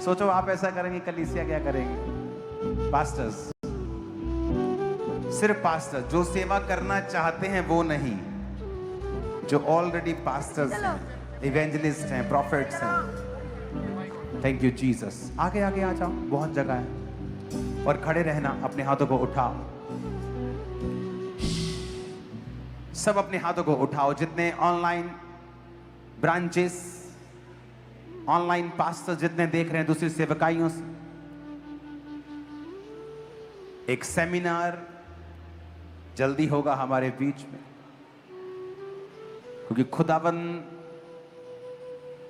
सोचो आप ऐसा करेंगे, कलीसिया क्या करेंगे? पास्टर्स, सिर्फ पास्टर जो सेवा करना चाहते हैं वो नहीं, जो ऑलरेडी पास्टर्स हैं, इवेंजलिस्ट हैं, प्रॉफिट्स हैं। Thank you Jesus. आगे आगे आ जाओ, बहुत जगह है। और खड़े रहना, अपने हाथों को उठाओ, सब अपने हाथों को उठाओ। जितने ऑनलाइन ब्रांचेस, ऑनलाइन पास्टर जितने देख रहे हैं दूसरी सेवकाइयों से, एक सेमिनार जल्दी होगा हमारे बीच में, क्योंकि खुदावन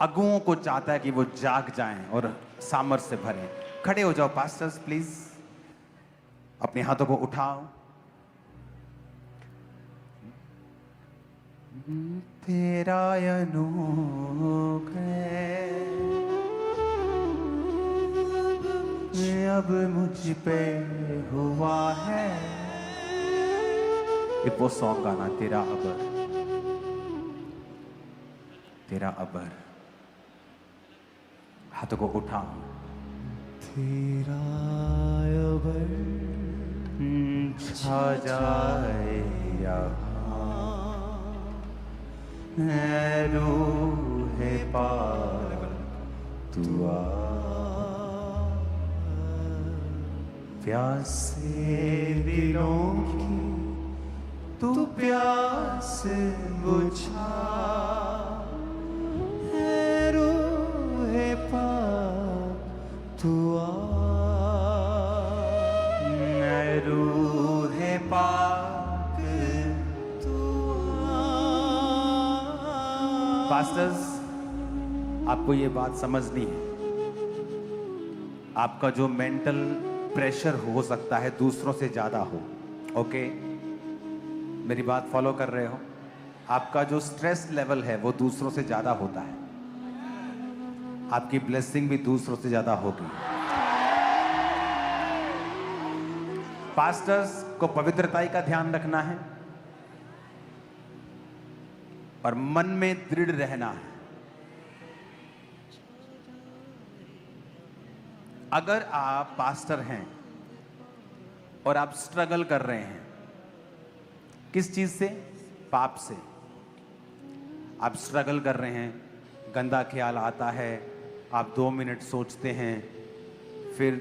अगुओं को चाहता है कि वो जाग जाएं और सामर्थ्य से भरें। खड़े हो जाओ पास्टर्स प्लीज, अपने हाथों को उठाओ। तेरा अनुग्रह अब मुझ पे हुआ है। एक वो सॉन्ग गाना, तेरा अबर, तेरा अबर। हाथों को उठाओ। तेरा अबर छा जाए यहाँ, रूहे पाक तू आ, प्यासे दिलों की तू प्यास बुझा, रूहे पाक तू आ, रूहे पाक तू आ। पास्टर्स, आपको ये बात समझनी है, आपका जो मेंटल प्रेशर हो सकता है दूसरों से ज्यादा हो। ओके, मेरी बात फॉलो कर रहे हो? आपका जो स्ट्रेस लेवल है वो दूसरों से ज्यादा होता है, आपकी ब्लेसिंग भी दूसरों से ज्यादा होगी। पास्टर्स को पवित्रताई का ध्यान रखना है और मन में दृढ़ रहना है। अगर आप पास्टर हैं और आप स्ट्रगल कर रहे हैं, किस चीज से? पाप से। आप स्ट्रगल कर रहे हैं, गंदा ख्याल आता है, आप 2 मिनट सोचते हैं, फिर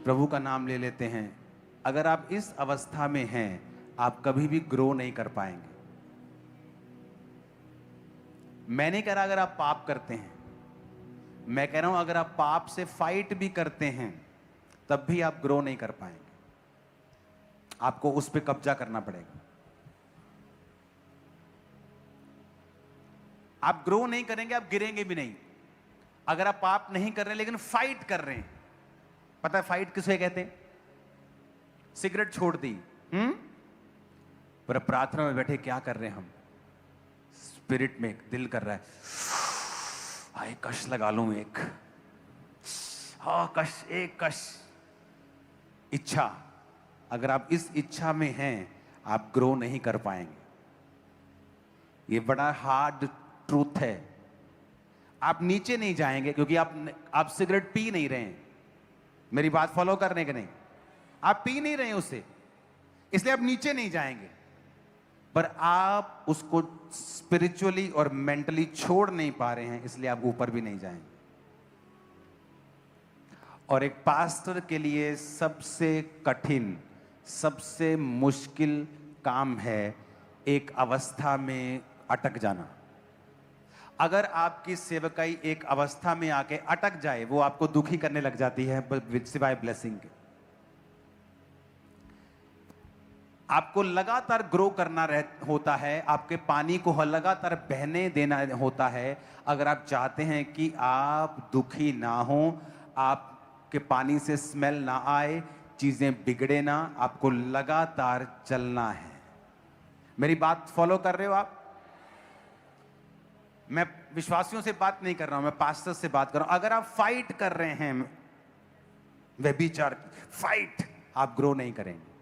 प्रभु का नाम ले लेते हैं। अगर आप इस अवस्था में हैं, आप कभी भी ग्रो नहीं कर पाएंगे। मैं नहीं कह रहा अगर आप पाप करते हैं, मैं कह रहा हूं अगर आप पाप से फाइट भी करते हैं तब भी आप ग्रो नहीं कर पाएंगे। आपको उस पर कब्जा करना पड़ेगा। आप ग्रो नहीं करेंगे, आप गिरेंगे भी नहीं। अगर आप पाप नहीं कर रहे लेकिन फाइट कर रहे हैं, पता है फाइट किसे कहते हैं? सिगरेट छोड़ दी, पर प्रार्थना में बैठे क्या कर रहे हैं हम? स्पिरिट में दिल कर रहा है, हाय कश लगा लूं एक, हाँ कश, एक कश। इच्छा, अगर आप इस इच्छा में हैं आप ग्रो नहीं कर पाएंगे। ये बड़ा हार्ड ट्रूथ है। आप नीचे नहीं जाएंगे क्योंकि आप सिगरेट पी नहीं रहे हैं। मेरी बात फॉलो करने के नहीं, आप पी नहीं रहे हैं उससे, इसलिए आप नीचे नहीं जाएंगे, पर आप उसको स्पिरिचुअली और मेंटली छोड़ नहीं पा रहे हैं, इसलिए आप ऊपर भी नहीं जाएंगे। और एक पास्टर के लिए सबसे कठिन, सबसे मुश्किल काम है एक अवस्था में अटक जाना। अगर आपकी सेवकाई एक अवस्था में आके अटक जाए, वो आपको दुखी करने लग जाती है सिवाय ब्लेसिंग के। आपको लगातार ग्रो करना होता है, आपके पानी को लगातार बहने देना होता है। अगर आप चाहते हैं कि आप दुखी ना हो, आपके पानी से स्मेल ना आए, चीजें बिगड़े ना, आपको लगातार चलना है। मेरी बात फॉलो कर रहे हो आप? मैं विश्वासियों से बात नहीं कर रहा हूं, मैं पास्टर से बात कर रहा हूं। अगर आप फाइट कर रहे हैं व्यभिचार फाइट, आप ग्रो नहीं करेंगे,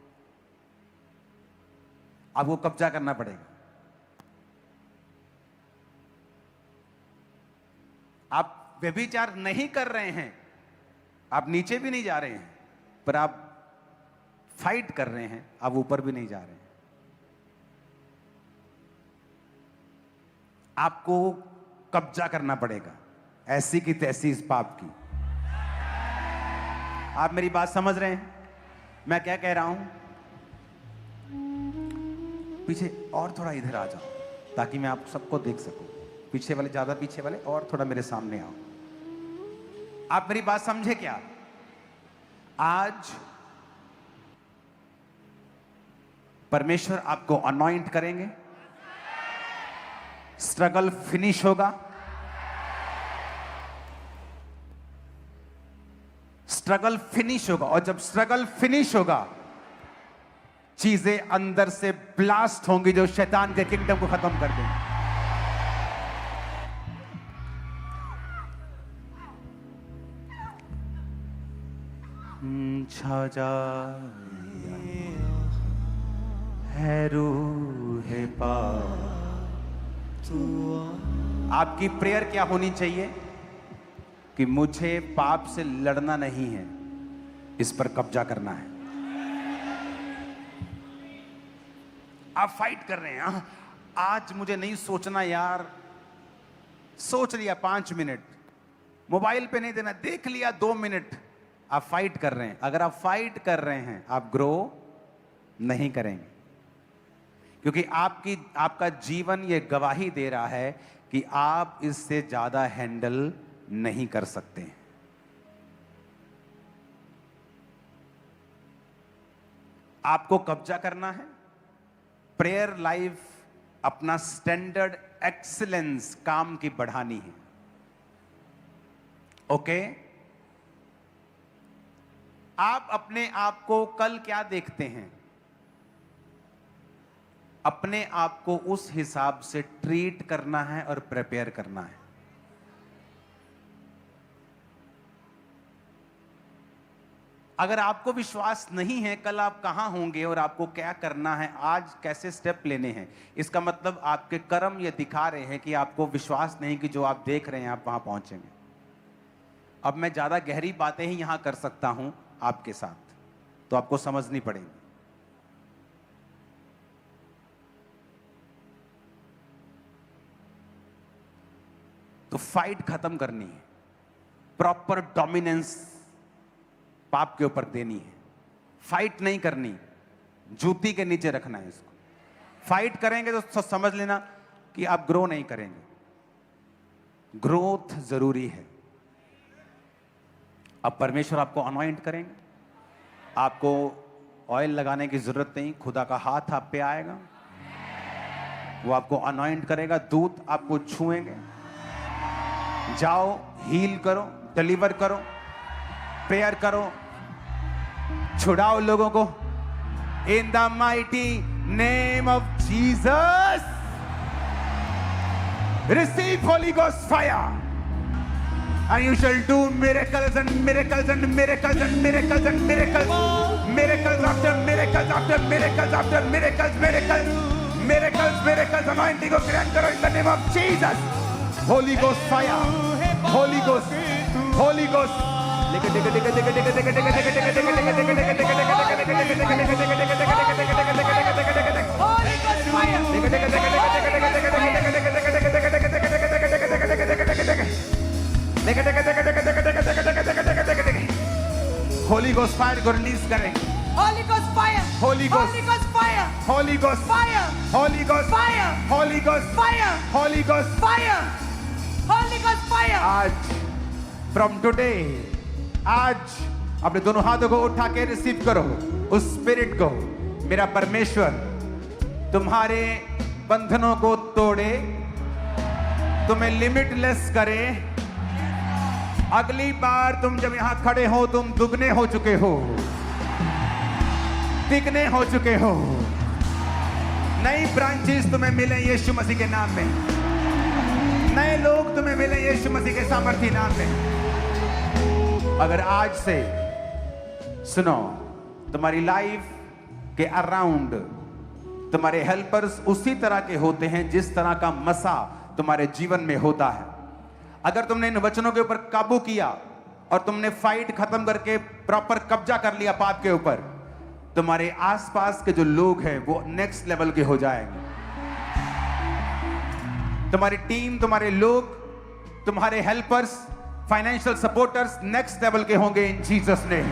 आपको कब्जा करना पड़ेगा। आप व्यभिचार नहीं कर रहे हैं आप नीचे भी नहीं जा रहे हैं, पर आप फाइट कर रहे हैं, आप ऊपर भी नहीं जा रहे हैं। आपको कब्जा करना पड़ेगा ऐसी की तैसी इस पाप की। आप मेरी बात समझ रहे हैं मैं क्या कह रहा हूं? पीछे और थोड़ा इधर आ जाओ ताकि मैं आप सबको देख सकूं। पीछे वाले, ज्यादा पीछे वाले और थोड़ा मेरे सामने आओ। आप मेरी बात समझे क्या? आज परमेश्वर आपको अनॉइंट करेंगे, स्ट्रगल फिनिश होगा, स्ट्रगल फिनिश होगा। और जब स्ट्रगल फिनिश होगा, चीजें अंदर से ब्लास्ट होंगी जो शैतान के किंगडम को खत्म कर देंगी। छा जाए है रूह पाक। आपकी प्रेयर क्या होनी चाहिए कि मुझे पाप से लड़ना नहीं है, इस पर कब्जा करना है। आप फाइट कर रहे हैं। आज मुझे नहीं सोचना यार, सोच लिया 5 मिनट, मोबाइल पे नहीं देना, देख लिया 2 मिनट। आप फाइट कर रहे हैं। अगर आप फाइट कर रहे हैं, आप ग्रो नहीं करेंगे, क्योंकि आपका जीवन ये गवाही दे रहा है कि आप इससे ज्यादा हैंडल नहीं कर सकते। आपको कब्जा करना है। प्रेयर लाइफ अपना स्टैंडर्ड एक्सीलेंस काम की बढ़ानी है। ओके? आप अपने आप को कल क्या देखते हैं, अपने आप को उस हिसाब से ट्रीट करना है और प्रिपेयर करना है। अगर आपको विश्वास नहीं है कल आप कहां होंगे और आपको क्या करना है, आज कैसे स्टेप लेने हैं, इसका मतलब आपके कर्म ये दिखा रहे हैं कि आपको विश्वास नहीं कि जो आप देख रहे हैं आप वहां पहुंचेंगे। अब मैं ज्यादा गहरी बातें ही यहां कर सकता हूं आपके साथ, तो आपको समझनी पड़ेगी। तो फाइट खत्म करनी है, प्रॉपर डोमिनेंस पाप के ऊपर देनी है। फाइट नहीं करनी, जूती के नीचे रखना है इसको। फाइट करेंगे तो समझ लेना कि आप ग्रो नहीं करेंगे। ग्रोथ जरूरी है। अब परमेश्वर आपको अनॉइंट करेंगे, आपको ऑयल लगाने की जरूरत नहीं, खुदा का हाथ आप पे आएगा, वो आपको अनॉइंट करेगा, दूत आपको छुएंगे। जाओ, हील करो, डिलीवर करो, प्रेयर करो, छुड़ाओ लोगों को in the mighty name of Jesus. Receive Holi ghost fire and you shall do miracles and miracles and miracles and miracles and miracles, miracles after miracles after miracles after miracles, miracles anointing को grant करो in the name of Jesus. Holy Ghost fire, Holy Ghost, Holy Ghost. Holi ghost fire को release करें। Holy Ghost fire. Holy Ghost. Holy Ghost fire. Holy Ghost Fire. Holy Ghost Fire. Holy Ghost Fire. Holy Ghost Fire. Holy Ghost fire. आज from today, आज अपने दोनों हाथों को उठा के रिसीव करो उस स्पिरिट को। मेरा परमेश्वर तुम्हारे बंधनों को तोड़े, तुम्हें लिमिटलेस करे। अगली बार तुम जब यहां खड़े हो, तुम दुगने हो चुके हो, तिगने हो चुके हो। नई ब्रांचेस तुम्हें मिले यीशु मसीह के नाम में, नए लोग तुम्हें मिले यीशु मसीह के सामर्थी नाम में। अगर आज से सुनो, तुम्हारी लाइफ के अराउंड तुम्हारे हेल्पर्स उसी तरह के होते हैं जिस तरह का मसा तुम्हारे जीवन में होता है। अगर तुमने इन वचनों के ऊपर काबू किया, और तुमने फाइट खत्म करके प्रॉपर कब्जा कर लिया पाप के ऊपर, तुम्हारे आसपास के जो लोग हैं वो नेक्स्ट लेवल के हो जाएंगे। तुम्हारी टीम, तुम्हारे लोग, तुम्हारे helpers, financial supporters next level के होंगे इन जीसस नेम।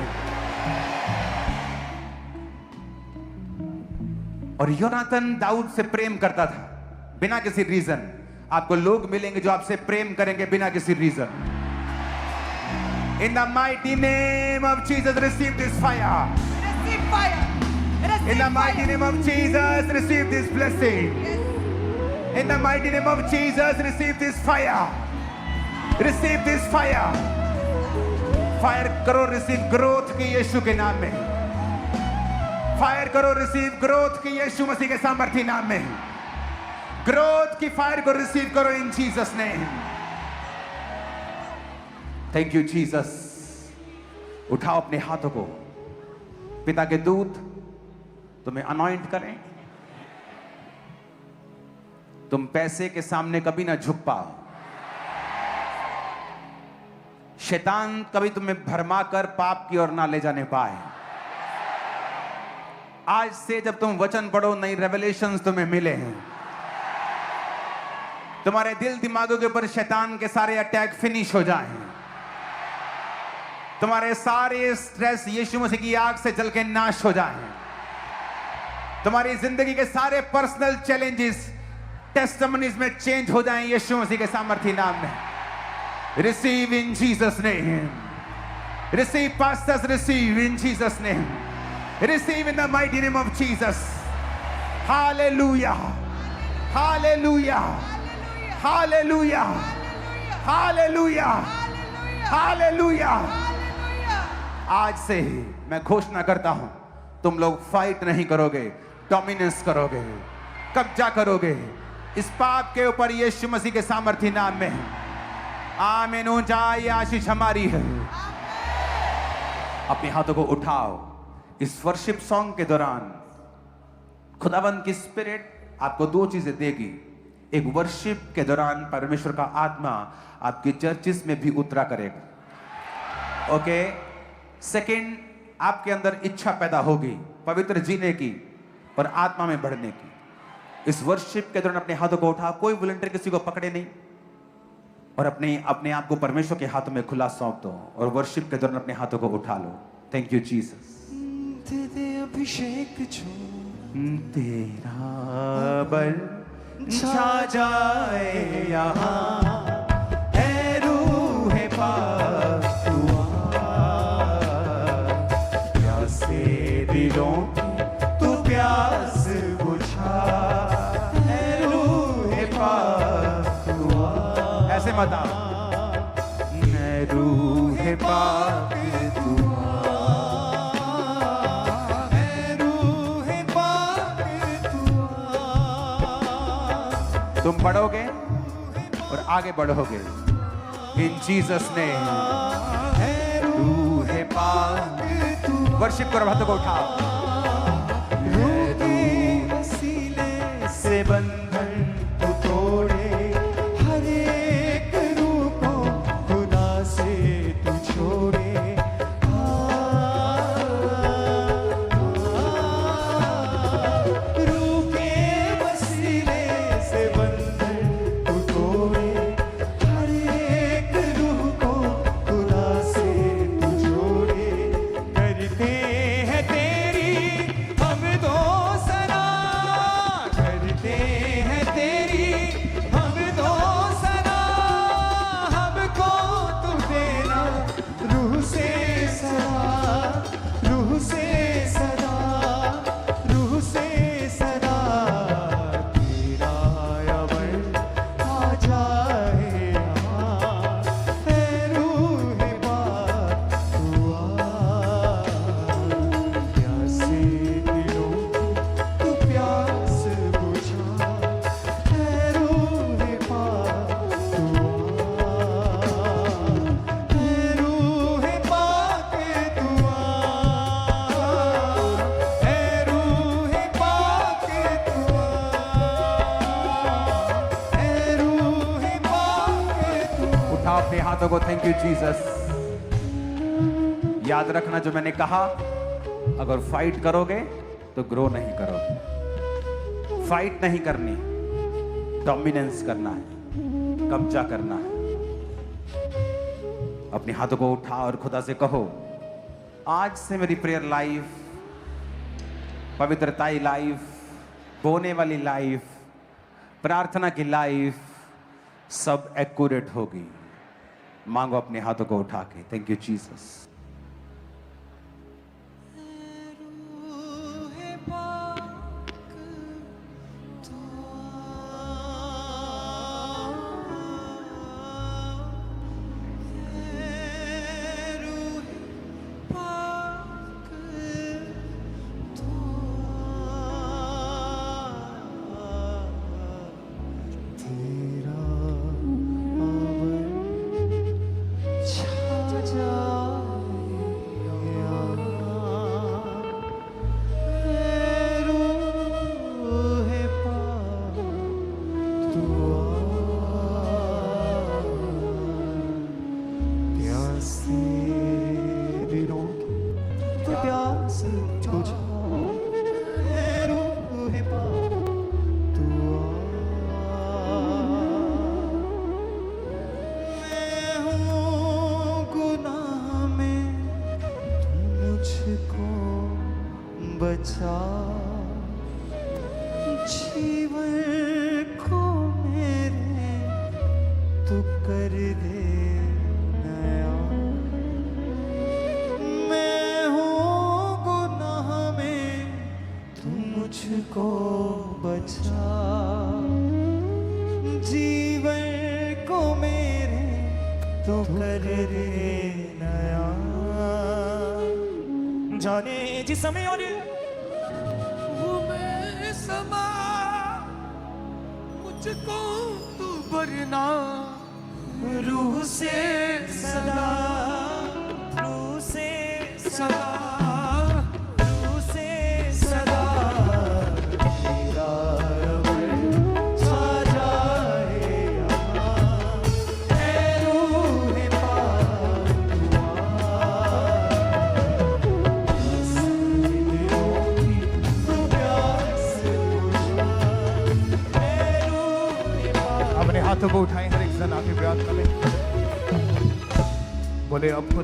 और योनाथन दाऊद से प्रेम करता था बिना किसी रीजन। आपको लोग मिलेंगे जो आपसे प्रेम करेंगे बिना किसी reason. In the mighty name of Jesus, receive this fire. Receive fire. Receive In the mighty fire. name of Jesus, receive this blessing. Yes. In the mighty name of Jesus, receive this fire. Receive this fire. Fire करो, receive growth की यीशु के नाम में। Fire करो, receive growth की यीशु मसीह के सामर्थ्य नाम में। ग्रोथ की फायर को रिसीव करो इन Jesus name. Thank you Jesus. उठाओ अपने हाथों को, पिता के दूत तुम्हें अनॉइंट करें। तुम पैसे के सामने कभी ना झुक पाओ। शैतान कभी तुम्हें भरमा कर पाप की ओर ना ले जाने पाए। आज से जब तुम वचन पढ़ो, नई रेवलेशंस तुम्हें मिले हैं। तुम्हारे दिल दिमागों के ऊपर शैतान के सारे अटैक फिनिश हो जाएं। तुम्हारे सारे स्ट्रेस यीशु मसीह की आग से जल के नाश हो जाएं। तुम्हारी जिंदगी के सारे पर्सनल चैलेंजेस टेस्टिमनीज में चेंज हो जाएं यीशु मसीह के सामर्थ्य नाम में। Receive in Jesus name. Receive pastors, receive in Jesus name. Receive in the mighty name of Jesus. Hallelujah. Hallelujah. Hallelujah. Hallelujah. Hallelujah. आज से मैं घोषणा करता हूं, तुम लोग फाइट नहीं करोगे, डोमिनेंस करोगे, कब्जा करोगे इस पाप के ऊपर यीशु मसीह के सामर्थ्य नाम में। आमीन। ऊंचा ये आशीष हमारी है। अपने हाथों को उठाओ। इस वर्शिप सॉन्ग के दौरान खुदावंद की स्पिरिट आपको दो चीजें देगी। एक, वर्शिप के दौरान परमेश्वर का आत्मा आपकी चर्चिस में भी उतरा करेगा। ओके। सेकंड, आपके अंदर इच्छा पैदा होगी पवित्र जीने की और आत्मा में बढ़ने की। इस वर्शिप के दौरान अपने हाथों को उठा, कोई वॉलंटियर किसी को पकड़े नहीं, और अपने आप को परमेश्वर के हाथों में खुला सौंप दो और वर्शिप के दौरान अपने हाथों को उठा लो। Thank you Jesus. तेरे अभिषेक जो तेरा बल छा जाए यहाँ, ऐ रूहे पाक तू आ। प्यासे दिलों की तू प्यास बुझा, ऐ रूहे पाक तू आ। ऐसे मत आ, ऐ रूहे पाक तू आ। तुम बढ़ोगे और आगे बढ़ोगे इन जीसस ने। रूहे पाक वर्शिप करो, हाथों को उठाओ। रूहे सीने से बंधन तू तोड़े, हर एक रूह को खुदा से तू छोड़े। अपने हाथों को, थैंक यू जीसस। याद रखना जो मैंने कहा, अगर फाइट करोगे तो ग्रो नहीं करोगे। फाइट नहीं करनी, डोमिनेंस करना है, कब्जा करना है। अपने हाथों को उठा और खुदा से कहो, आज से मेरी प्रेयर लाइफ, पवित्रताई लाइफ, बोने वाली लाइफ, प्रार्थना की लाइफ सब एक्यूरेट होगी। मांगो अपने हाथों को उठा के। Thank you Jesus. बचा जीवन को मेरे तू कर दे नया। मैं हूँ गुनाह में, तू मुझको बचा जीवन को मेरे तू कर दे नया। जाने जिस समय और समा मुझको तू भरना रूह से सदा, रूह से सदा, रूह से सदा तेरा छा जाए यहाँ। ऐ रूह पाक अपने हाथों को उठाएं, हर एक जन आके प्रार्थना में बोले अब खुदा